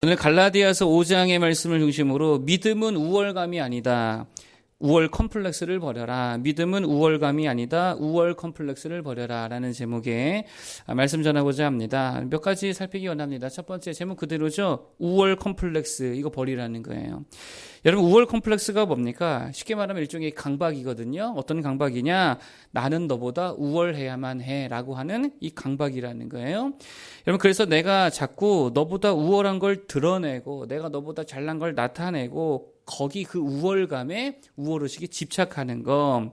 오늘 갈라디아서 5장의 말씀을 중심으로 믿음은 우월감이 아니다. 우월 컴플렉스를 버려라. 믿음은 우월감이 아니다. 우월 컴플렉스를 버려라. 라는 제목의 말씀 전하고자 합니다. 몇 가지 살피기 원합니다. 첫 번째 제목 그대로죠. 우월 컴플렉스. 이거 버리라는 거예요. 여러분 우월 컴플렉스가 뭡니까? 쉽게 말하면 일종의 강박이거든요. 어떤 강박이냐? 나는 너보다 우월해야만 해 라고 하는 이 강박이라는 거예요. 여러분 그래서 내가 자꾸 너보다 우월한 걸 드러내고 내가 너보다 잘난 걸 나타내고 거기 그 우월감에 우월의식에 집착하는 거.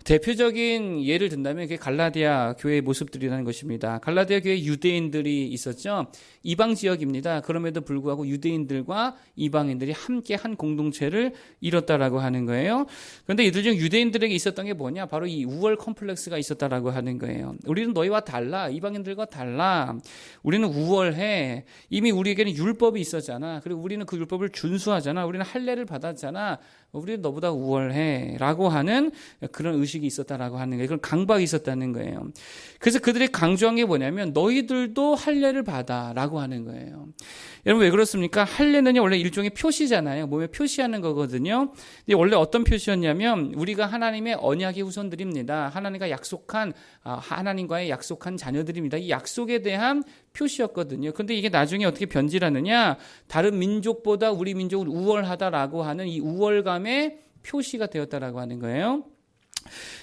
대표적인 예를 든다면 그게 갈라디아 교회의 모습들이라는 것입니다. 갈라디아 교회 유대인들이 있었죠. 이방 지역입니다. 그럼에도 불구하고 유대인들과 이방인들이 함께 한 공동체를 이뤘다라고 하는 거예요. 그런데 이들 중 유대인들에게 있었던 게 뭐냐? 바로 이 우월 컴플렉스가 있었다라고 하는 거예요. 우리는 너희와 달라. 이방인들과 달라. 우리는 우월해. 이미 우리에게는 율법이 있었잖아. 그리고 우리는 그 율법을 준수하잖아. 우리는 할례를 받았잖아. 우리는 너보다 우월해 라고 하는 그런 의식이 있었다라고 하는 거예요. 그런 강박이 있었다는 거예요. 그래서 그들이 강조한 게 뭐냐면 너희들도 할례를 받아 라고 하는 거예요. 여러분 왜 그렇습니까? 할례는 원래 일종의 표시잖아요. 몸에 표시하는 거거든요. 근데 원래 어떤 표시였냐면 우리가 하나님의 언약의 후손들입니다. 하나님과의 약속한 자녀들입니다. 이 약속에 대한 표시였거든요. 근데 이게 나중에 어떻게 변질하느냐? 다른 민족보다 우리 민족은 우월하다라고 하는 이 우월감의 표시가 되었다라고 하는 거예요.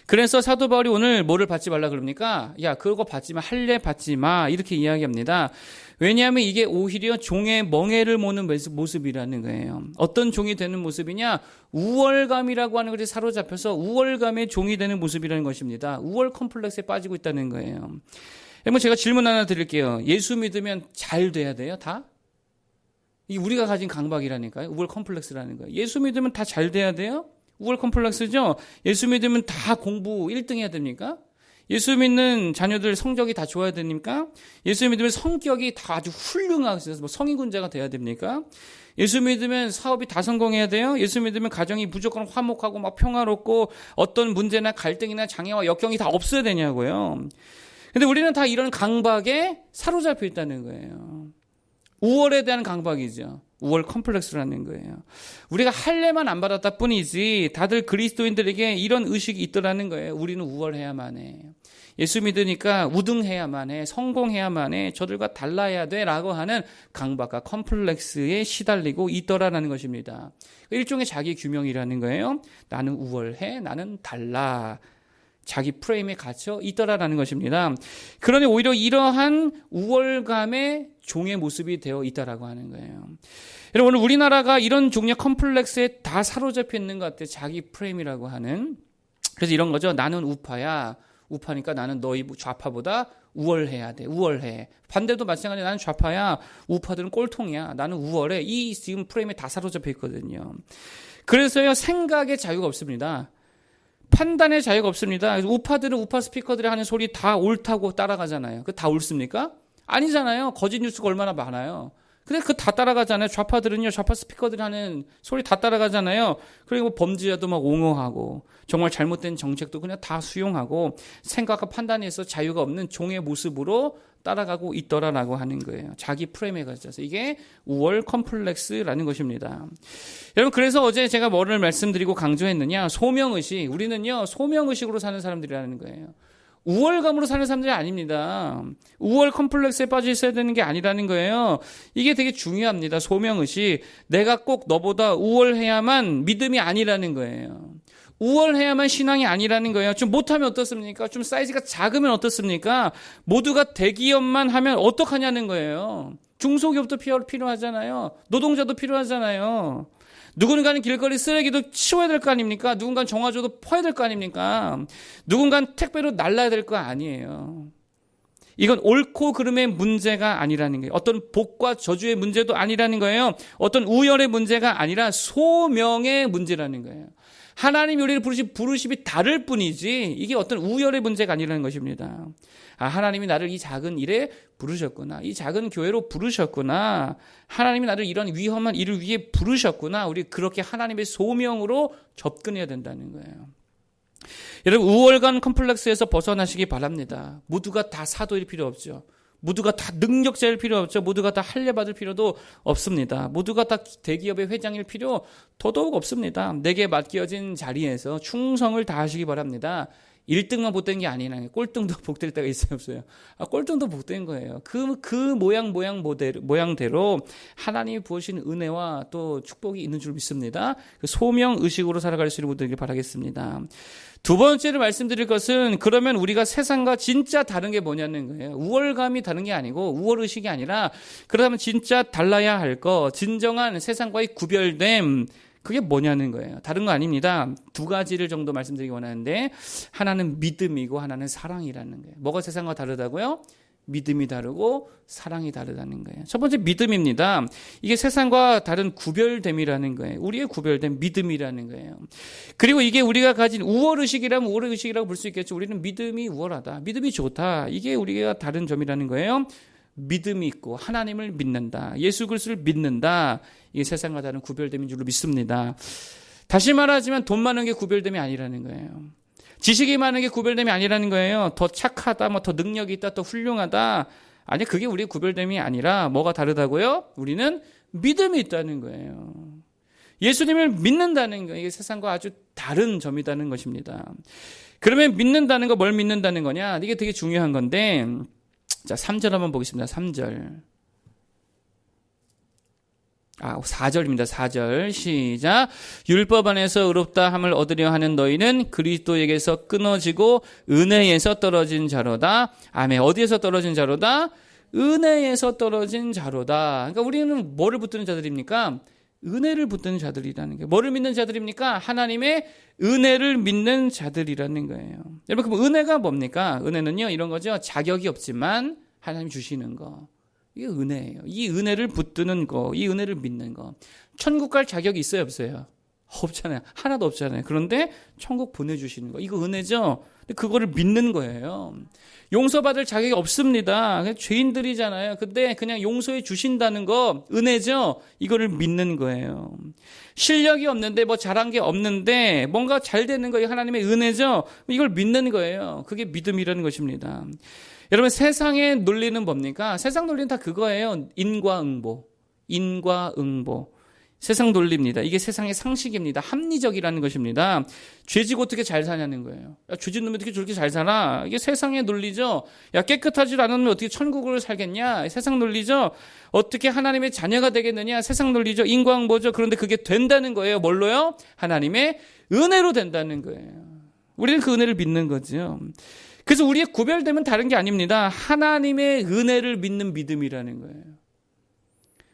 그래서 사도 바울이 오늘 뭐를 받지 말라 그럽니까? 야, 그거 받지 마. 할례 받지 마. 이렇게 이야기합니다. 왜냐하면 이게 오히려 종의 멍에를 모는 모습이라는 거예요. 어떤 종이 되는 모습이냐? 우월감이라고 하는 것에 사로잡혀서 우월감의 종이 되는 모습이라는 것입니다. 우월 컴플렉스에 빠지고 있다는 거예요. 제가 질문 하나 드릴게요. 예수 믿으면 잘 돼야 돼요? 다? 이 우리가 가진 강박이라니까요. 우월 컴플렉스라는 거예요. 예수 믿으면 다 잘 돼야 돼요? 우월 컴플렉스죠? 예수 믿으면 다 공부 1등 해야 됩니까? 예수 믿는 자녀들 성적이 다 좋아야 됩니까? 예수 믿으면 성격이 다 아주 훌륭하고 성인군자가 돼야 됩니까? 예수 믿으면 사업이 다 성공해야 돼요? 예수 믿으면 가정이 무조건 화목하고 막 평화롭고 어떤 문제나 갈등이나 장애와 역경이 다 없어야 되냐고요. 근데 우리는 다 이런 강박에 사로잡혀 있다는 거예요. 우월에 대한 강박이죠. 우월 컴플렉스라는 거예요. 우리가 할례만 안 받았다 뿐이지 다들 그리스도인들에게 이런 의식이 있더라는 거예요. 우리는 우월해야만 해. 예수 믿으니까 우등해야만 해. 성공해야만 해. 저들과 달라야 돼. 라고 하는 강박과 컴플렉스에 시달리고 있더라라는 것입니다. 일종의 자기 규명이라는 거예요. 나는 우월해. 나는 달라. 자기 프레임에 갇혀 있더라라는 것입니다. 그러니 오히려 이러한 우월감의 종의 모습이 되어 있다라고 하는 거예요. 여러분 오늘 우리나라가 이런 종류의 컴플렉스에 다 사로잡혀 있는 것 같아요. 자기 프레임이라고 하는. 그래서 이런 거죠. 나는 우파야. 우파니까 나는 너희 좌파보다 우월해야 돼. 우월해. 반대도 마찬가지로 나는 좌파야. 우파들은 꼴통이야. 나는 우월해. 이 지금 프레임에 다 사로잡혀 있거든요. 그래서요 생각의 자유가 없습니다. 판단의 자유가 없습니다. 우파들은 우파 스피커들이 하는 소리 다 옳다고 따라가잖아요. 그 다 옳습니까? 아니잖아요. 거짓 뉴스가 얼마나 많아요. 근데 그 다 따라가잖아요. 좌파들은요, 좌파 스피커들이 하는 소리 다 따라가잖아요. 그리고 범죄자도 막 옹호하고, 정말 잘못된 정책도 그냥 다 수용하고, 생각과 판단에서 자유가 없는 종의 모습으로 따라가고 있더라라고 하는 거예요. 자기 프레임에 갇혀서. 이게 우월 컴플렉스라는 것입니다. 여러분, 그래서 어제 제가 뭐를 말씀드리고 강조했느냐? 소명의식. 우리는요, 소명의식으로 사는 사람들이라는 거예요. 우월감으로 사는 사람들이 아닙니다. 우월 컴플렉스에 빠져 있어야 되는 게 아니라는 거예요. 이게 되게 중요합니다. 소명의식. 내가 꼭 너보다 우월해야만 믿음이 아니라는 거예요. 우월해야만 신앙이 아니라는 거예요. 좀 못하면 어떻습니까? 좀 사이즈가 작으면 어떻습니까? 모두가 대기업만 하면 어떡하냐는 거예요. 중소기업도 필요하잖아요. 노동자도 필요하잖아요. 누군가는 길거리 쓰레기도 치워야 될 거 아닙니까? 누군가는 정화조도 퍼야 될 거 아닙니까? 누군가는 택배로 날라야 될 거 아니에요. 이건 옳고 그름의 문제가 아니라는 거예요. 어떤 복과 저주의 문제도 아니라는 거예요. 어떤 우열의 문제가 아니라 소명의 문제라는 거예요. 하나님이 우리를 부르신 부르심이 다를 뿐이지 이게 어떤 우열의 문제가 아니라는 것입니다. 아, 하나님이 나를 이 작은 일에 부르셨구나. 이 작은 교회로 부르셨구나. 하나님이 나를 이런 위험한 일을 위해 부르셨구나. 우리 그렇게 하나님의 소명으로 접근해야 된다는 거예요. 여러분 우월감 컴플렉스에서 벗어나시기 바랍니다. 모두가 다 사도일 필요 없죠. 모두가 다 능력자일 필요 없죠. 모두가 다 할례받을 필요도 없습니다. 모두가 다 대기업의 회장일 필요 더더욱 없습니다. 내게 맡겨진 자리에서 충성을 다하시기 바랍니다. 1등만 복된 게 아니라 꼴등도 복될 때가 있어요, 없어요? 꼴등도 복된 거예요. 그 모양대로 하나님이 부으신 은혜와 또 축복이 있는 줄 믿습니다. 그 소명 의식으로 살아갈 수 있는 분들에게 바라겠습니다. 두 번째로 말씀드릴 것은, 그러면 우리가 세상과 진짜 다른 게 뭐냐는 거예요. 우월감이 다른 게 아니고 우월 의식이 아니라, 그러면 진짜 달라야 할 거, 진정한 세상과의 구별됨, 그게 뭐냐는 거예요. 다른 거 아닙니다. 두 가지를 정도 말씀드리기 원하는데, 하나는 믿음이고 하나는 사랑이라는 거예요. 뭐가 세상과 다르다고요? 믿음이 다르고 사랑이 다르다는 거예요. 첫 번째 믿음입니다. 이게 세상과 다른 구별됨이라는 거예요. 우리의 구별된 믿음이라는 거예요. 그리고 이게 우리가 가진 우월의식이라면 우월의식이라고 볼 수 있겠죠. 우리는 믿음이 우월하다, 믿음이 좋다, 이게 우리가 다른 점이라는 거예요. 믿음이 있고 하나님을 믿는다, 예수 그리스도를 믿는다, 이게 세상과 다른 구별됨인 줄로 믿습니다. 다시 말하지만 돈 많은 게 구별됨이 아니라는 거예요. 지식이 많은 게 구별됨이 아니라는 거예요. 더 착하다, 더 능력이 있다, 더 훌륭하다, 아니, 그게 우리의 구별됨이 아니라 뭐가 다르다고요? 우리는 믿음이 있다는 거예요. 예수님을 믿는다는 거예요. 이게 세상과 아주 다른 점이라는 것입니다. 그러면 믿는다는 거, 뭘 믿는다는 거냐? 이게 되게 중요한 건데, 자, 3절 한번 보겠습니다. 3절. 4절입니다. 4절. 시작. 율법 안에서 의롭다 함을 얻으려 하는 너희는 그리스도에게서 끊어지고 은혜에서 떨어진 자로다. 아멘. 어디에서 떨어진 자로다? 은혜에서 떨어진 자로다. 그러니까 우리는 뭐를 붙드는 자들입니까? 은혜를 붙드는 자들이라는 거예요. 뭐를 믿는 자들입니까? 하나님의 은혜를 믿는 자들이라는 거예요. 여러분, 그럼 은혜가 뭡니까? 은혜는요, 이런 거죠. 자격이 없지만 하나님이 주시는 거. 이게 은혜예요. 이 은혜를 붙드는 거, 이 은혜를 믿는 거. 천국 갈 자격이 있어요, 없어요? 없잖아요. 하나도 없잖아요. 그런데 천국 보내주시는 거, 이거 은혜죠. 근데 그거를 믿는 거예요. 용서받을 자격이 없습니다. 그냥 죄인들이잖아요. 근데 그냥 용서해 주신다는 거 은혜죠. 이거를 믿는 거예요. 실력이 없는데, 뭐 잘한 게 없는데 뭔가 잘 되는 거, 하나님의 은혜죠. 이걸 믿는 거예요. 그게 믿음이라는 것입니다. 여러분, 세상의 논리는 뭡니까? 세상 논리는 다 그거예요. 인과응보. 세상 논리입니다. 이게 세상의 상식입니다. 합리적이라는 것입니다. 죄지고 어떻게 잘 사냐는 거예요. 야, 죄진 놈이 어떻게 저렇게 잘 살아? 이게 세상의 논리죠. 야, 깨끗하지 않으면 어떻게 천국을 살겠냐? 세상 논리죠. 어떻게 하나님의 자녀가 되겠느냐? 세상 논리죠. 인과응보죠. 그런데 그게 된다는 거예요. 뭘로요? 하나님의 은혜로 된다는 거예요. 우리는 그 은혜를 믿는 거죠. 그래서 우리의 구별됨은 다른 게 아닙니다. 하나님의 은혜를 믿는 믿음이라는 거예요.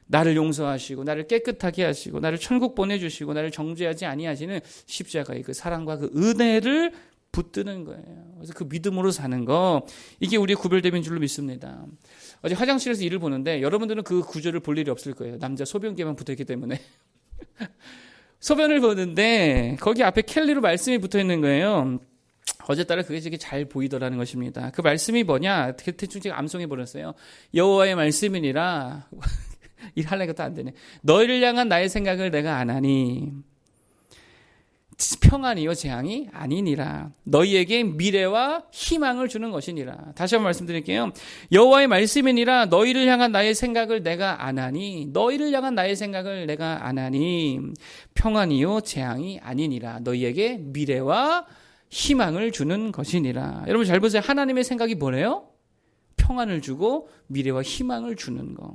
나를 용서하시고 나를 깨끗하게 하시고 나를 천국 보내주시고 나를 정죄하지 아니하시는 십자가의 그 사랑과 그 은혜를 붙드는 거예요. 그래서 그 믿음으로 사는 거, 이게 우리의 구별됨인 줄로 믿습니다. 어제 화장실에서 일을 보는데 여러분들은 그 구조를 볼 일이 없을 거예요. 남자 소변기만 붙어있기 때문에. 소변을 보는데 거기 앞에 켈리로 말씀이 붙어있는 거예요. 어제따라 그게 되게 잘 보이더라는 것입니다. 그 말씀이 뭐냐? 대충 제가 암송해 버렸어요. 여호와의 말씀이니라. 일하려니까 또 안 되네. 너희를 향한 나의 생각을 내가 안 하니 평안이요 재앙이 아니니라. 너희에게 미래와 희망을 주는 것이니라. 다시 한번 말씀드릴게요. 여호와의 말씀이니라. 너희를 향한 나의 생각을 내가 안 하니, 너희를 향한 나의 생각을 내가 안 하니 평안이요 재앙이 아니니라. 너희에게 미래와 희망을 주는 것이니라. 여러분 잘 보세요. 하나님의 생각이 뭐래요? 평안을 주고 미래와 희망을 주는 거.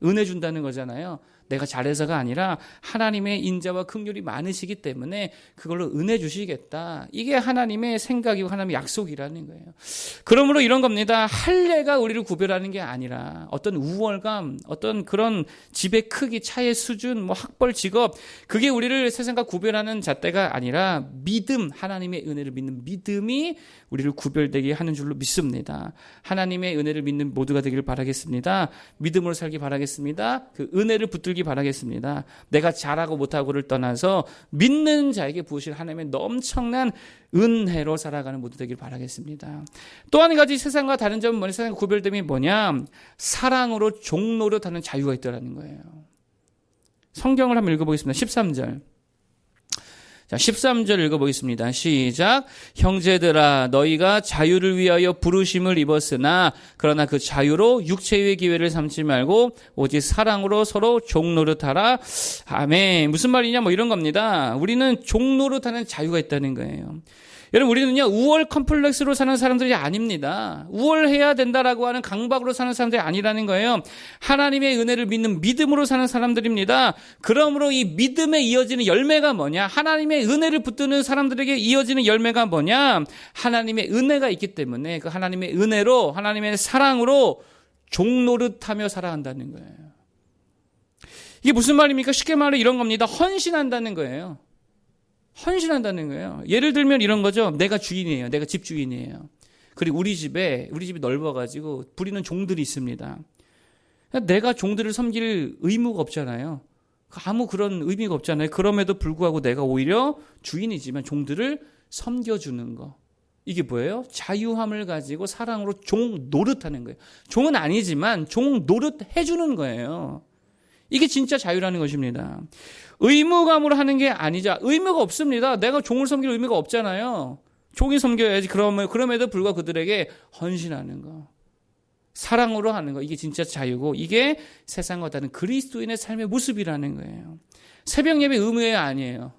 은혜 준다는 거잖아요. 내가 잘해서가 아니라 하나님의 인자와 긍휼이 많으시기 때문에 그걸로 은혜 주시겠다. 이게 하나님의 생각이고 하나님의 약속이라는 거예요. 그러므로 이런 겁니다. 할례가 우리를 구별하는 게 아니라 어떤 우월감, 어떤 그런 집의 크기, 차의 수준, 뭐 학벌, 직업, 그게 우리를 세상과 구별하는 잣대가 아니라 믿음, 하나님의 은혜를 믿는 믿음이 우리를 구별되게 하는 줄로 믿습니다. 하나님의 은혜를 믿는 모두가 되기를 바라겠습니다. 믿음으로 살기 바라겠습니다. 그 은혜를 붙들기 바라겠습니다. 내가 잘하고 못하고를 떠나서 믿는 자에게 부으실 하나님의 엄청난 은혜로 살아가는 모두 되길 바라겠습니다. 또 한 가지 세상과 다른 점은 뭐냐? 세상과 구별됨이 뭐냐? 사랑으로 종노릇하는 자유가 있다는 거예요. 성경을 한번 읽어보겠습니다. 13절. 자, 13절 읽어보겠습니다. 시작. 형제들아 너희가 자유를 위하여 부르심을 입었으나 그러나 그 자유로 육체의 기회를 삼지 말고 오직 사랑으로 서로 종노릇하라. 아멘. 무슨 말이냐 뭐 이런 겁니다. 우리는 종노릇하는 자유가 있다는 거예요. 여러분 우리는요 우월 컴플렉스로 사는 사람들이 아닙니다. 우월해야 된다라고 하는 강박으로 사는 사람들이 아니라는 거예요. 하나님의 은혜를 믿는 믿음으로 사는 사람들입니다. 그러므로 이 믿음에 이어지는 열매가 뭐냐? 하나님의 은혜를 붙드는 사람들에게 이어지는 열매가 뭐냐? 하나님의 은혜가 있기 때문에 그 하나님의 은혜로 하나님의 사랑으로 종노릇하며 살아간다는 거예요. 이게 무슨 말입니까? 쉽게 말해 이런 겁니다. 헌신한다는 거예요. 헌신한다는 거예요. 예를 들면 이런 거죠. 내가 주인이에요. 내가 집 주인이에요. 그리고 우리 집이 넓어가지고 부리는 종들이 있습니다. 내가 종들을 섬길 의무가 없잖아요. 아무 그런 의미가 없잖아요. 그럼에도 불구하고 내가 오히려 주인이지만 종들을 섬겨주는 거. 이게 뭐예요? 자유함을 가지고 사랑으로 종 노릇하는 거예요. 종은 아니지만 종 노릇 해주는 거예요. 이게 진짜 자유라는 것입니다. 의무감으로 하는 게 아니죠. 의무가 없습니다. 내가 종을 섬길 의무가 없잖아요. 종이 섬겨야지. 그럼에도 불구하고 그들에게 헌신하는 거. 사랑으로 하는 거. 이게 진짜 자유고 이게 세상과 다른 그리스도인의 삶의 모습이라는 거예요. 새벽 예배 의무예요? 아니에요?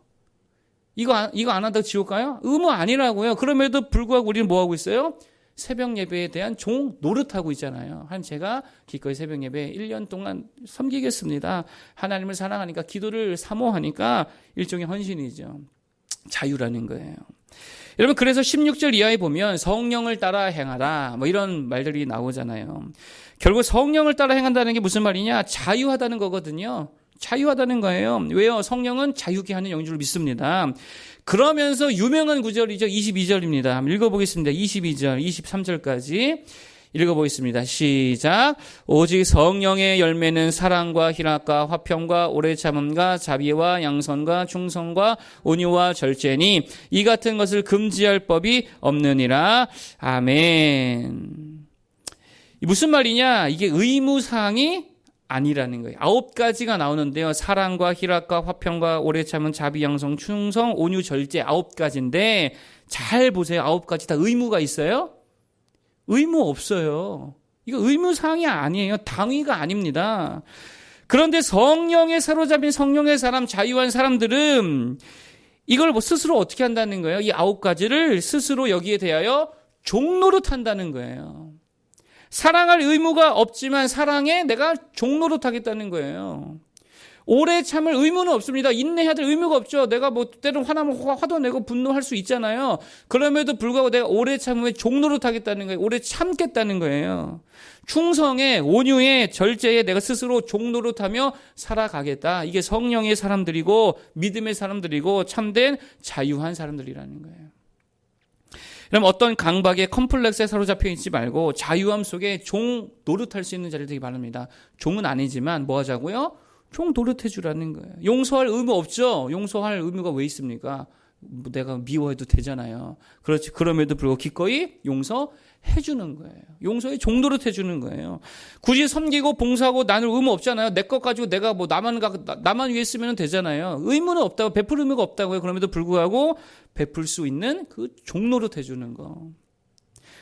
이거 안 한다고 지옥 가요? 의무 아니라고요. 그럼에도 불구하고 우리는 뭐 하고 있어요? 새벽 예배에 대한 종 노릇하고 있잖아요. 하나님 제가 기꺼이 새벽 예배 1년 동안 섬기겠습니다. 하나님을 사랑하니까 기도를 사모하니까 일종의 헌신이죠. 자유라는 거예요. 여러분 그래서 16절 이하에 보면 성령을 따라 행하라 뭐 이런 말들이 나오잖아요. 결국 성령을 따라 행한다는 게 무슨 말이냐? 자유하다는 거거든요. 자유하다는 거예요. 왜요? 성령은 자유케 하는 영인 줄 믿습니다. 그러면서 유명한 구절이죠. 22절입니다. 한번 읽어보겠습니다. 22절, 23절까지 읽어보겠습니다. 시작. 오직 성령의 열매는 사랑과 희락과 화평과 오래 참음과 자비와 양선과 충성과 온유와 절제니 이 같은 것을 금지할 법이 없느니라. 아멘. 무슨 말이냐? 이게 의무사항이 아니라는 거예요. 9가지가 나오는데요. 사랑과 희락과 화평과 오래 참은 자비, 양성, 충성, 온유, 절제 9가지인데 잘 보세요. 9가지 다 의무가 있어요? 의무 없어요. 이거 의무사항이 아니에요. 당위가 아닙니다. 그런데 성령에 사로잡힌 성령의 사람, 자유한 사람들은 이걸 뭐 스스로 어떻게 한다는 거예요? 이 9가지를 스스로 여기에 대하여 종노릇 한다는 거예요. 사랑할 의무가 없지만 사랑에 내가 종노릇하겠다는 거예요. 오래 참을 의무는 없습니다. 인내해야 될 의무가 없죠. 내가 뭐 때로는 화나면 화도 내고 분노할 수 있잖아요. 그럼에도 불구하고 내가 오래 참으면 종노릇하겠다는 거예요. 오래 참겠다는 거예요. 충성에 온유에 절제에 내가 스스로 종노릇하며 살아가겠다. 이게 성령의 사람들이고 믿음의 사람들이고 참된 자유한 사람들이라는 거예요. 그럼 어떤 강박에 컴플렉스에 사로잡혀 있지 말고 자유함 속에 종 노릇할 수 있는 자리를 되기 바랍니다. 종은 아니지만 뭐 하자고요? 종 노릇해 주라는 거예요. 용서할 의무 없죠? 용서할 의무가 왜 있습니까? 내가 미워해도 되잖아요. 그렇지. 그럼에도 불구하고 기꺼이 용서해 주는 거예요. 용서에 종 노릇해 주는 거예요. 굳이 섬기고 봉사하고 나눌 의무 없잖아요. 내 것 가지고 내가 뭐 나만 위해 쓰면 되잖아요. 의무는 없다고, 베풀 의무가 없다고요. 그럼에도 불구하고 베풀 수 있는 그 종 노릇해 주는 거.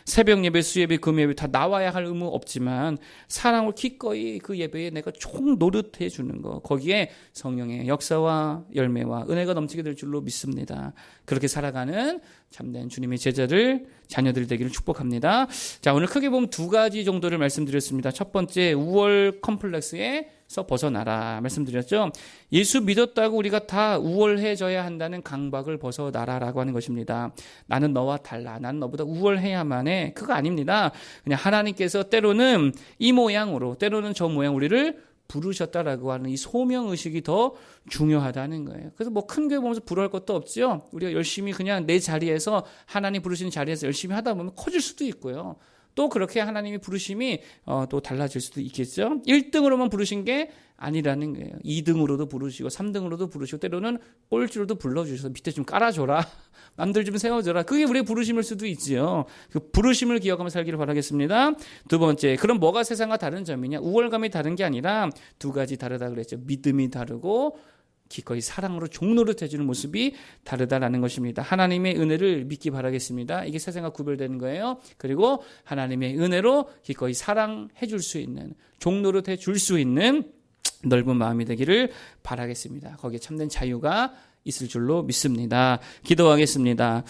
새벽 예배, 수예배, 금예배 다 나와야 할 의무 없지만 사랑을 기꺼이 그 예배에 내가 총 노릇해 주는 거. 거기에 성령의 역사와 열매와 은혜가 넘치게 될 줄로 믿습니다. 그렇게 살아가는 참된 주님의 자녀들 되기를 축복합니다. 자, 오늘 크게 보면 2가지 정도를 말씀드렸습니다. 첫 번째, 우월 컴플렉스에서 벗어나라 말씀드렸죠. 예수 믿었다고 우리가 다 우월해져야 한다는 강박을 벗어나라라고 하는 것입니다. 나는 너와 달라. 나는 너보다 우월해야만 해. 그거 아닙니다. 그냥 하나님께서 때로는 이 모양으로 때로는 저 모양 우리를 부르셨다라고 하는 이 소명의식이 더 중요하다는 거예요. 그래서 뭐 큰 교회 보면서 부러울 것도 없죠. 우리가 열심히 그냥 내 자리에서 하나님 부르시는 자리에서 열심히 하다 보면 커질 수도 있고요. 또 그렇게 하나님이 부르심이 또 달라질 수도 있겠죠. 1등으로만 부르신 게 아니라는 거예요. 2등으로도 부르시고 3등으로도 부르시고 때로는 꼴찌로도 불러주셔서 밑에 좀 깔아줘라. 남들 좀 세워줘라. 그게 우리의 부르심일 수도 있지요. 그 부르심을 기억하며 살기를 바라겠습니다. 2번째, 그럼 뭐가 세상과 다른 점이냐? 우월감이 다른 게 아니라 2가지 다르다 그랬죠. 믿음이 다르고 기꺼이 사랑으로 종로를 해주는 모습이 다르다라는 것입니다. 하나님의 은혜를 믿기 바라겠습니다. 이게 세상과 구별되는 거예요. 그리고 하나님의 은혜로 기꺼이 사랑해 줄 수 있는, 종로를 해줄 수 있는 넓은 마음이 되기를 바라겠습니다. 거기에 참된 자유가 있을 줄로 믿습니다. 기도하겠습니다.